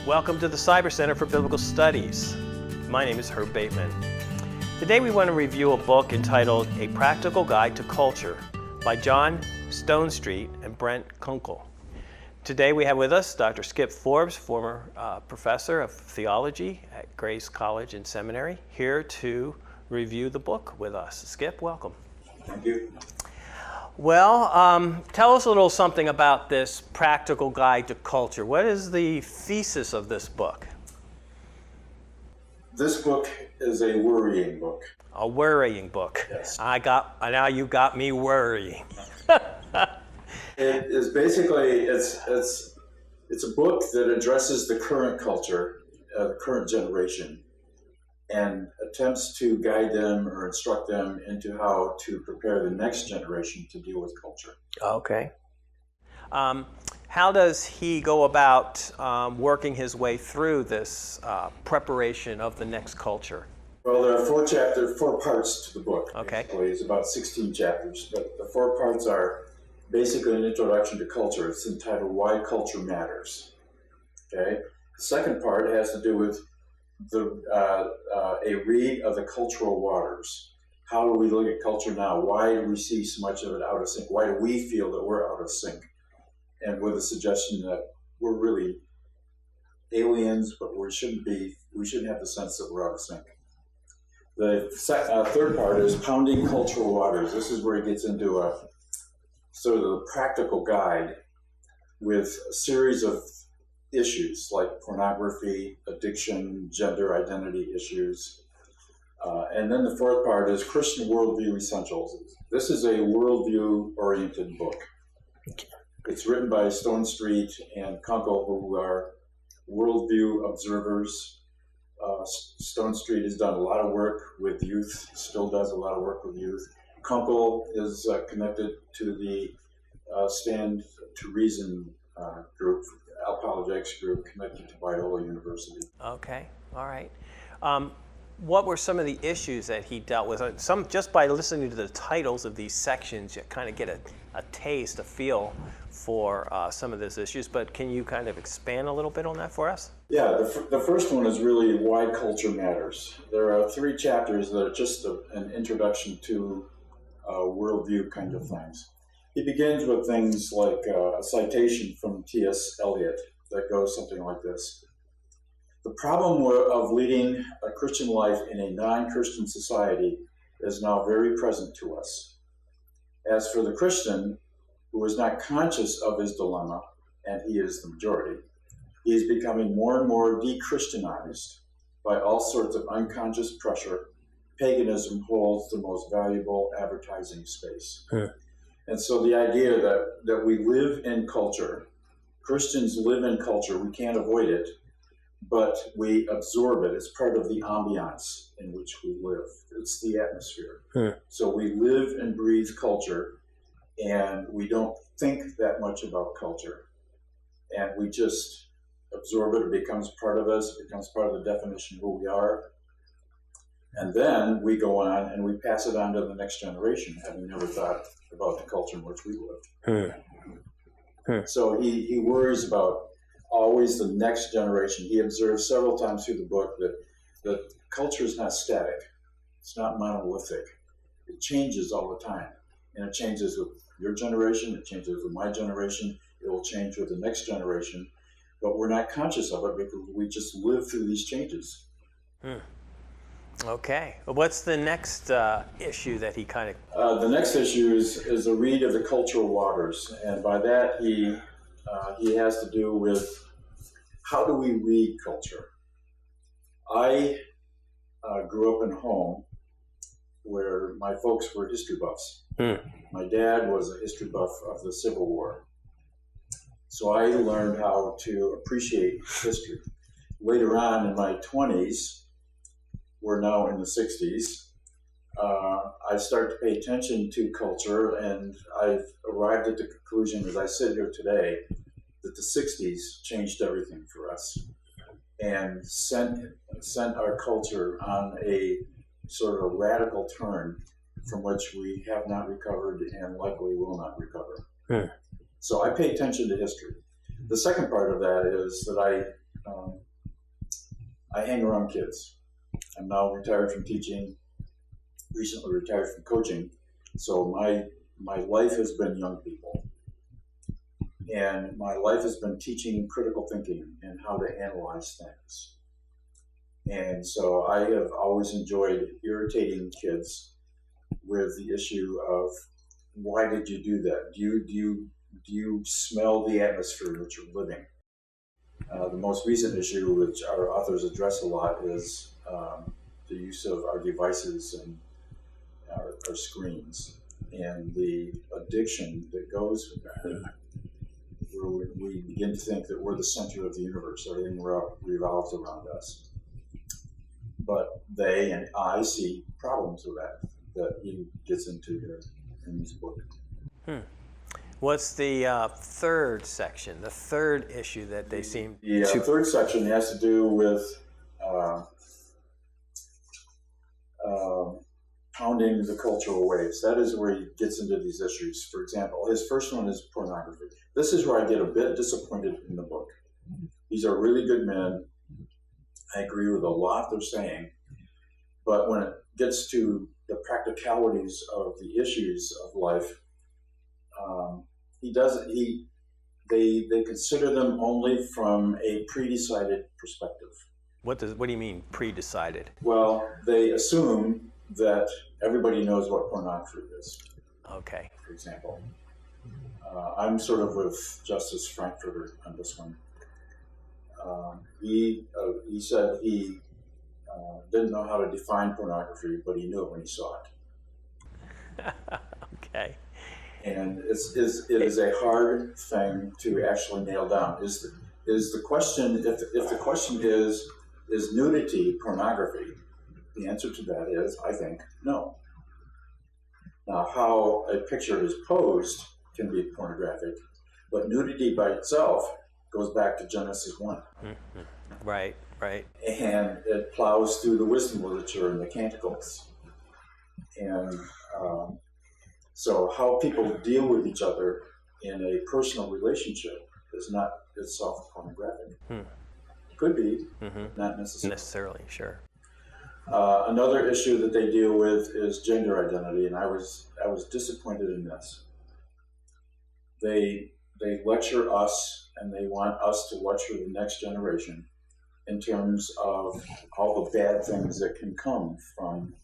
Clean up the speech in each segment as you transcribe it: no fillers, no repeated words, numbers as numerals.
Welcome to the Cyber Center for Biblical Studies. My name is Herb Bateman. Today we want to review a book entitled A Practical Guide to Culture by John Stonestreet and Brent Kunkle. Today we have with us Dr. Skip Forbes, former professor of theology at Grace College and Seminary, here to review the book with us. Skip, welcome. Thank you. Well, tell us a little something about this Practical Guide to Culture. What is the thesis of this book? This book is a worrying book. A worrying book. Yes. Now you got me worrying. It is basically, it's a book that addresses the current culture, the current generation, and attempts to guide them or instruct them into how to prepare the next generation to deal with culture. Okay. How does he go about working his way through this preparation of the next culture? Well, there are four parts to the book. Okay. Basically. It's about 16 chapters, but the four parts are basically an introduction to culture. It's entitled Why Culture Matters. Okay. The second part has to do with a read of the cultural waters. How do we look at culture now? Why do we see so much of it out of sync? Why do we feel that we're out of sync? And with a suggestion that we're really aliens, but we shouldn't be. We shouldn't have the sense that we're out of sync. The third part is pounding cultural waters. This is where he gets into a sort of a practical guide with a series of issues like pornography, addiction, gender identity issues. And then the fourth part is Christian Worldview Essentials. This is a worldview-oriented book. It's written by Stonestreet and Kunkle, who are worldview observers. Stonestreet has done a lot of work with youth, still does a lot of work with youth. Kunkle is connected to the Stand to Reason group, apologetics group connected to Biola University. Okay, all right. What were some of the issues that he dealt with? Just by listening to the titles of these sections, you kind of get a taste, a feel for some of those issues, but can you kind of expand a little bit on that for us? Yeah, the first one is really why culture matters. There are 3 chapters that are just an introduction to worldview kind of things. He begins with things like a citation from T.S. Eliot that goes something like this. The problem of leading a Christian life in a non-Christian society is now very present to us. As for the Christian who is not conscious of his dilemma, and he is the majority, he is becoming more and more de-Christianized by all sorts of unconscious pressure. Paganism holds the most valuable advertising space. Yeah. And so the idea that we live in culture, Christians live in culture, we can't avoid it, but we absorb it. It's part of the ambiance in which we live. It's the atmosphere. Yeah. So we live and breathe culture, and we don't think that much about culture. And we just absorb it. It becomes part of us. It becomes part of the definition of who we are. And then we go on and we pass it on to the next generation, having never thought about the culture in which we lived. So he worries about always the next generation. He observes several times through the book that culture is not static. It's not monolithic. It changes all the time. And it changes with your generation. It changes with my generation. It will change with the next generation. But we're not conscious of it because we just live through these changes. Okay. Well, what's the next issue that he kind of... the next issue is a read of the cultural waters. And by that, he has to do with how do we read culture? I grew up in a home where my folks were history buffs. My dad was a history buff of the Civil War. So I learned how to appreciate history. Later on in my 20s, we're now in the 60s, I start to pay attention to culture, and I've arrived at the conclusion as I sit here today that the 60s changed everything for us and sent our culture on a sort of radical turn from which we have not recovered and likely will not recover. So I pay attention to history. The second part of that is that I hang around kids. I'm now retired from teaching, recently retired from coaching, so my life has been young people. And my life has been teaching critical thinking and how to analyze things. And so I have always enjoyed irritating kids with the issue of, why did you do that? Do you smell the atmosphere in which you're living? The most recent issue, which our authors address a lot, is the use of our devices and our screens and the addiction that goes with that. Where we begin to think that we're the center of the universe, everything revolves around us. But they and I see problems with that he gets into here in this book. What's the third section, the third issue that they seem the to... third section has to do with pounding the cultural waves. That is where he gets into these issues. For example, his first one is pornography. This is where I get a bit disappointed in the book. These are really good men. I agree with a lot they're saying. But when it gets to the practicalities of the issues of life, they consider them only from a pre-decided perspective. What do you mean, pre-decided? Well, they assume that everybody knows what pornography is. Okay. For example, I'm sort of with Justice Frankfurter on this one. He said he didn't know how to define pornography, but he knew it when he saw it. Okay. And it is a hard thing to actually nail down. Is the question, if the question is nudity pornography? The answer to that is, I think, no. Now, how a picture is posed can be pornographic, but nudity by itself goes back to Genesis 1. Mm-hmm. Right. And it plows through the wisdom literature and the canticles. And so how people deal with each other in a personal relationship is not itself pornographic. Could be, not necessarily. Necessarily, sure. Another issue that they deal with is gender identity, and I was disappointed in this. They lecture us, and they want us to lecture the next generation in terms of all the bad things that can come from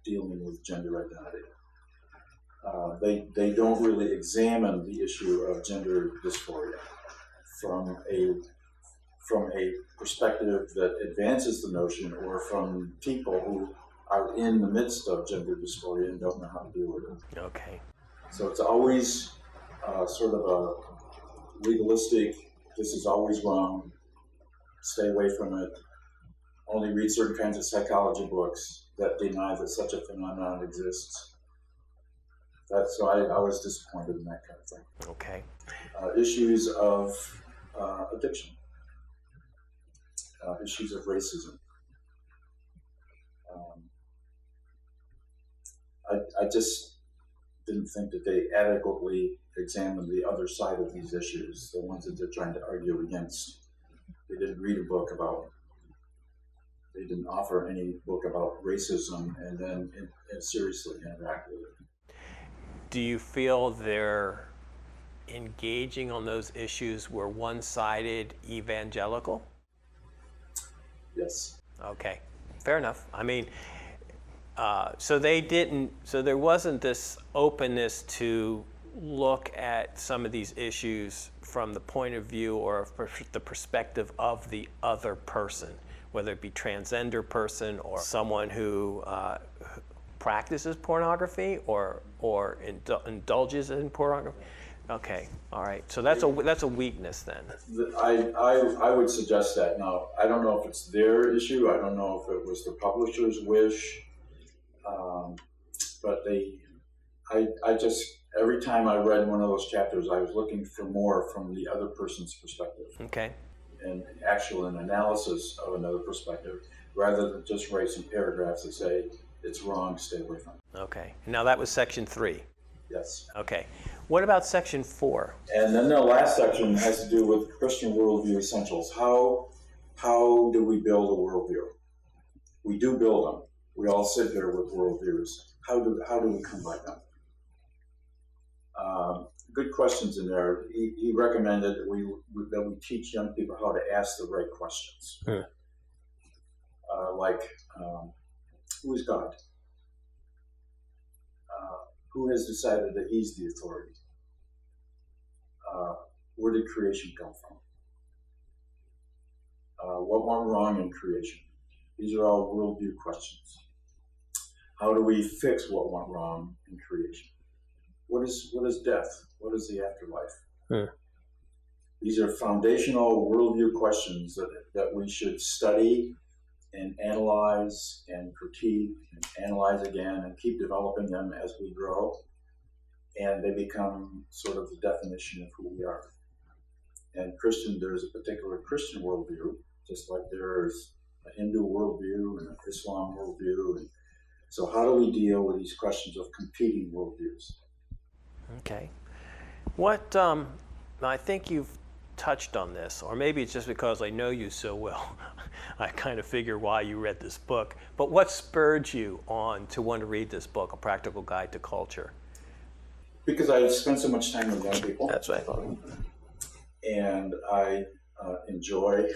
dealing with gender identity. They don't really examine the issue of gender dysphoria from a perspective that advances the notion, or from people who are in the midst of gender dysphoria and don't know how to deal with it. Okay. So it's always sort of a legalistic, this is always wrong, stay away from it, only read certain kinds of psychology books that deny that such a phenomenon exists. So I was disappointed in that kind of thing. Okay. Issues of addiction. Issues of racism. I just didn't think that they adequately examined the other side of these issues, the ones that they're trying to argue against. They didn't read a book about, they didn't offer any book about racism and then seriously interact with it. Do you feel they're engaging on those issues were one-sided evangelical? Yes. Okay, fair enough. I mean, so there wasn't this openness to look at some of these issues from the point of view or the perspective of the other person, whether it be transgender person or someone who practices pornography or indulges in pornography. Okay, all right. So that's a weakness then. I would suggest that. Now, I don't know if it's their issue. I don't know if it was the publisher's wish. But I just, every time I read one of those chapters, I was looking for more from the other person's perspective. Okay. And an analysis of another perspective, rather than just write some paragraphs that say, it's wrong, stay away from it. Okay. Now that was section 3. Yes. Okay. What about section 4? And then the last section has to do with Christian worldview essentials. How do we build a worldview? We do build them. We all sit here with worldviews. How do we come by them? Good questions in there. He recommended that we teach young people how to ask the right questions. Like, who is God? Who has decided that he's the authority? Where did creation come from? What went wrong in creation? These are all worldview questions. How do we fix what went wrong in creation? What is death? What is the afterlife? These are foundational worldview questions that we should study and analyze and critique and analyze again and keep developing them as we grow. And they become sort of the definition of who we are. And there's a particular Christian worldview, just like there's a Hindu worldview and an Islam worldview. And so how do we deal with these questions of competing worldviews? Okay. I think you've touched on this, or maybe it's just because I know you so well. I kind of figure why you read this book. But what spurred you on to want to read this book, A Practical Guide to Culture? Because I spent so much time with young people. That's what I thought. And I enjoy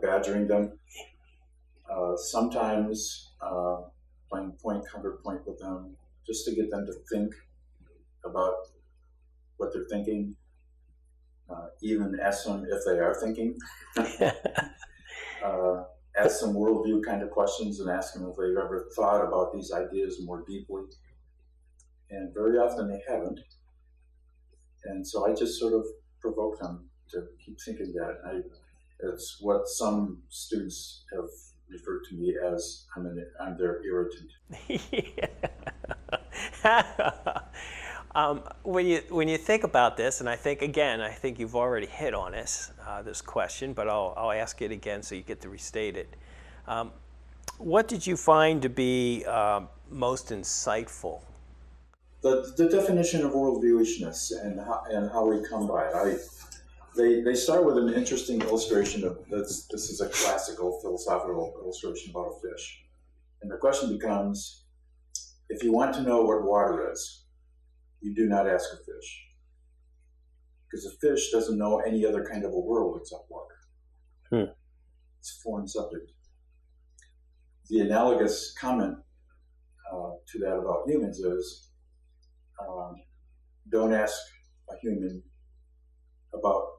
badgering them. Sometimes playing counterpoint with them, just to get them to think about what they're thinking. Even ask them if they are thinking. Ask some worldview kind of questions and ask them if they've ever thought about these ideas more deeply. And very often they haven't. And so I just sort of provoke them to keep thinking that. It's what some students have referred to me as I'm their irritant. When you think about this, and I think you've already hit on this question, but I'll ask it again so you get to restate it. What did you find to be most insightful? The definition of worldviewishness and how we come by it. They start with an interesting illustration of this. This is a classical philosophical illustration about a fish, and the question becomes: if you want to know what water is, you do not ask a fish, because a fish doesn't know any other kind of a world except water. It's a foreign subject. The analogous comment to that about humans is: don't ask a human about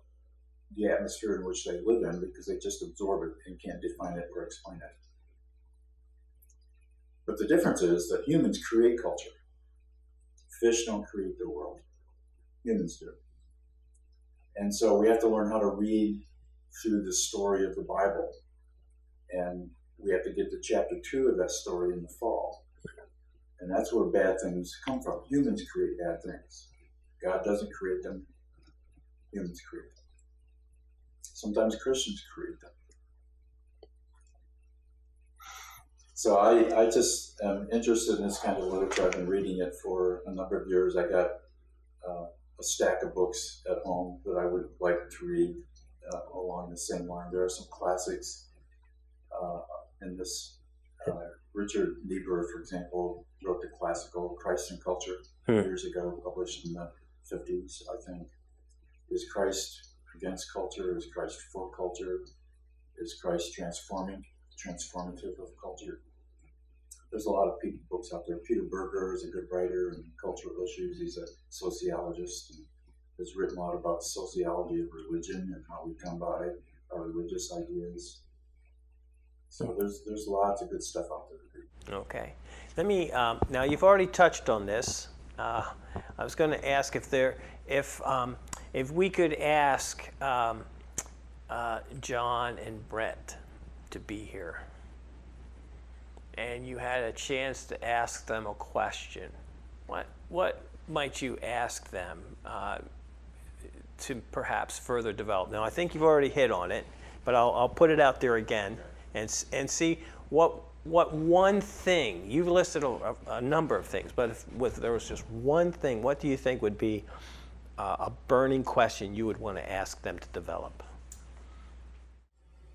the atmosphere in which they live in, because they just absorb it and can't define it or explain it. But the difference is that humans create culture. Fish don't create their world. Humans do. And so we have to learn how to read through the story of the Bible. And we have to get to chapter 2 of that story in the fall. And that's where bad things come from. Humans create bad things. God doesn't create them. Humans create them. Sometimes Christians create them. So I just am interested in this kind of literature. I've been reading it for a number of years. I got a stack of books at home that I would like to read along the same line. There are some classics in this. Richard Niebuhr, for example, wrote the classical Christ and Culture years ago, published in the 50s, I think. Is Christ against culture? Is Christ for culture? Is Christ transformative of culture? There's a lot of books out there. Peter Berger is a good writer in cultural issues. He's a sociologist and has written a lot about sociology of religion and how we come by our religious ideas. So there's lots of good stuff out there. Okay. Let me, now you've already touched on this. I was going to ask if we could ask John and Brett to be here, and you had a chance to ask them a question, what might you ask them to perhaps further develop? Now, I think you've already hit on it, but I'll put it out there again and see what what one thing, you've listed a number of things, but if there was just one thing, what do you think would be a burning question you would want to ask them to develop?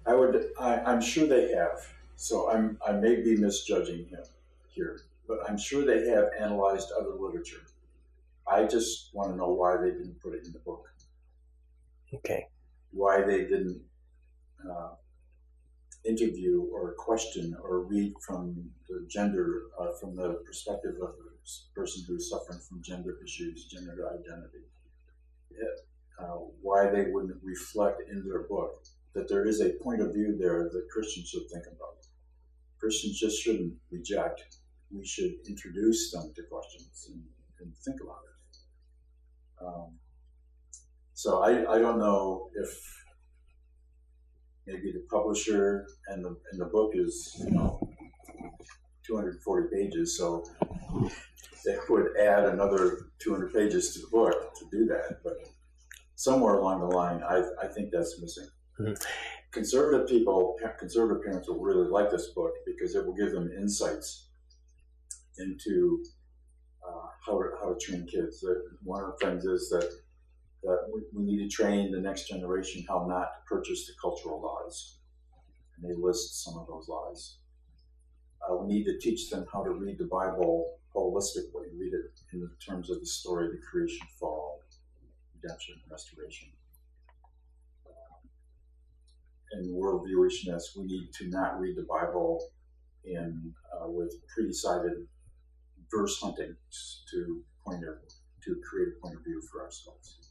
I'm sure they have. So I may be misjudging him here, but I'm sure they have analyzed other literature. I just want to know why they didn't put it in the book. Okay. Why they didn't interview or question or read from the gender, from the perspective of a person who's suffering from gender issues, gender identity. Why they wouldn't reflect in their book that there is a point of view there that Christians should think about. Christians just shouldn't reject. We should introduce them to questions and think about it. So I don't know if maybe the publisher and the book is 240 pages, so they would add another 200 pages to the book to do that. But somewhere along the line, I think that's missing. Mm-hmm. Conservative parents will really like this book because it will give them insights into how to train kids. One of the things is that we need to train the next generation how not to purchase the cultural lies. And they list some of those lies. We need to teach them how to read the Bible holistically, read it in terms of the story of the creation, fall, redemption, restoration. In worldviewishness, we need to not read the Bible with pre-decided verse hunting to create a point of view for ourselves.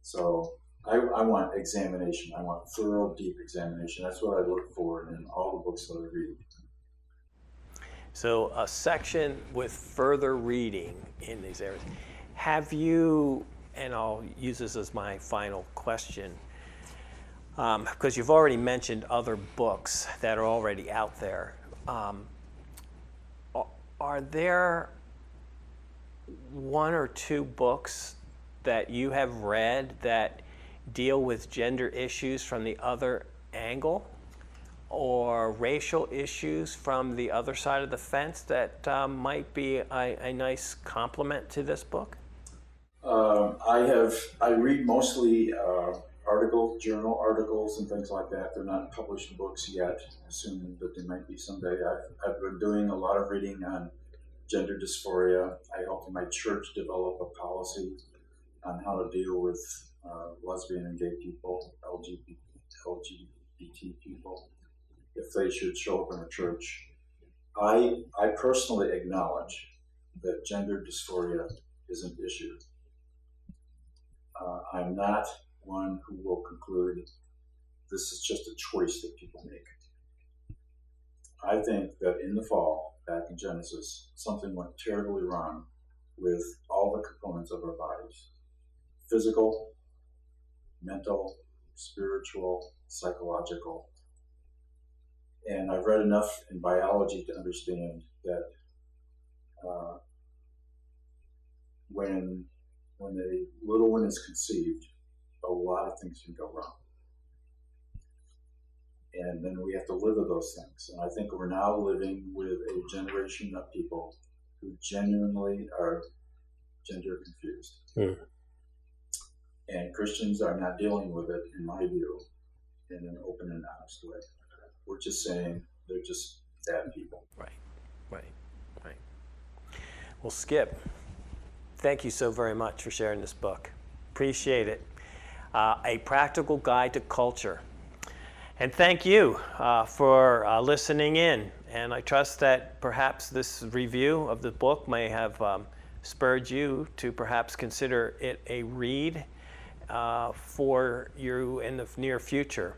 So I want examination. I want thorough, deep examination. That's what I look for in all the books that I read. So a section with further reading in these areas. Have you, and I'll use this as my final question, because you've already mentioned other books that are already out there. Are there one or two books that you have read that deal with gender issues from the other angle, or racial issues from the other side of the fence that might be a nice complement to this book? I read mostly journal articles and things like that. They're not published books yet, assuming that they might be someday. I've been doing a lot of reading on gender dysphoria. I helped my church develop a policy on how to deal with lesbian and gay people, LGBT people, if they should show up in a church. I personally acknowledge that gender dysphoria is an issue. I'm not one who will conclude this is just a choice that people make. I think that in the fall, back in Genesis, something went terribly wrong with all the components of our bodies: physical, mental, spiritual, psychological. And I've read enough in biology to understand that when a little one is conceived, a lot of things can go wrong. And then we have to live with those things. And I think we're now living with a generation of people who genuinely are gender confused. Mm. And Christians are not dealing with it, in my view, in an open and honest way. We're just saying they're just bad people. Right. Well, Skip, thank you so very much for sharing this book. Appreciate it. A Practical Guide to Culture. And thank you for listening in. And I trust that perhaps this review of the book may have spurred you to perhaps consider it a read for you in the near future.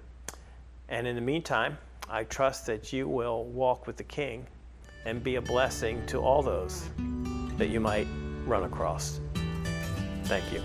And in the meantime, I trust that you will walk with the King and be a blessing to all those that you might run across. Thank you.